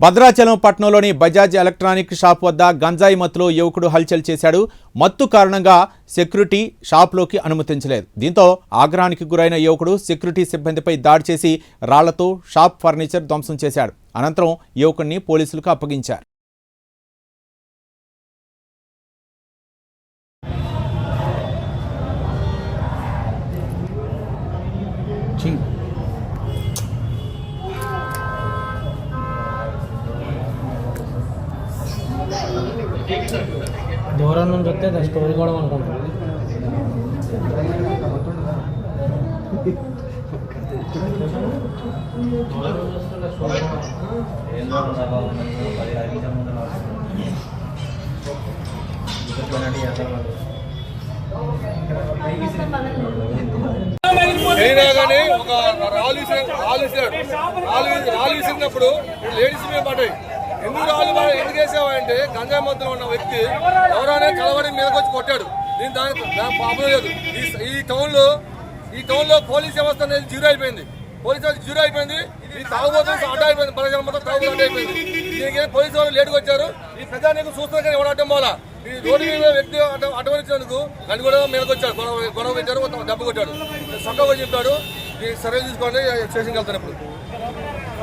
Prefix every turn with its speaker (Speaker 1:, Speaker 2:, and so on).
Speaker 1: భద్రాచలం పట్టణంలోని Bajaj electronic shop వద్ద గంజాయి మత్తులో యువకుడు హల్చల్ చేశాడు. మత్తు కారణంగా సెక్యూరిటీ షాప్లోకి అనుమతించలేదు. దీంతో ఆగ్రహానికి గురైన యువకుడు సెక్యూరిటీ సిబ్బందిపై దాడి చేసి రాళ్లతో షాప్ ఫర్నిచర్ ధ్వంసం చేశాడు. అనంతరం యువకుడిని పోలీసులకు అప్పగించారు.
Speaker 2: దూరం నుంచి వస్తే స్టోరీ కూడా అనుకుంటాం.
Speaker 3: అయినా కానీ ఒక రాళ్ళు విసిరినప్పుడు లేడీస్ మీద పడ్డాయి. ఎందుకు రాళ్ళు ఎందుకు వేసావంటే గంజాయి మత్తులో ఉన్న వ్యక్తి ఎవరైనా కలవడి మీదకి వచ్చి కొట్టాడు. దానికి ప్రాబ్లం లేదు. ఈ టౌన్లో పోలీస్ వ్యవస్థ అనేది జీరో అయిపోయింది. పోలీస్ వ్యవస్థ జీరో అయిపోయింది. ఈ తాగుబోతు అడ్డ అయిపోయింది. ప్రజల మొత్తం తాగుబోతు అడ్డ అయిపోయింది. దీనికి పోలీసు వాళ్ళు లేటుగా వచ్చారు. ఈ ప్రజానికి చూస్తున్నా కానీ ఎవడటం పోలా. ఈ రోడ్డు మీద వ్యక్తి అడ్డవరించినందుకు నన్ను కూడా మీదకి వచ్చాడు. గొడవ పెట్టారు, దెబ్బ కొట్టాడు. చక్కగా చెప్పాడు. సర్వే తీసుకోండి, స్టేషన్కి వెళ్తాను ఇప్పుడు.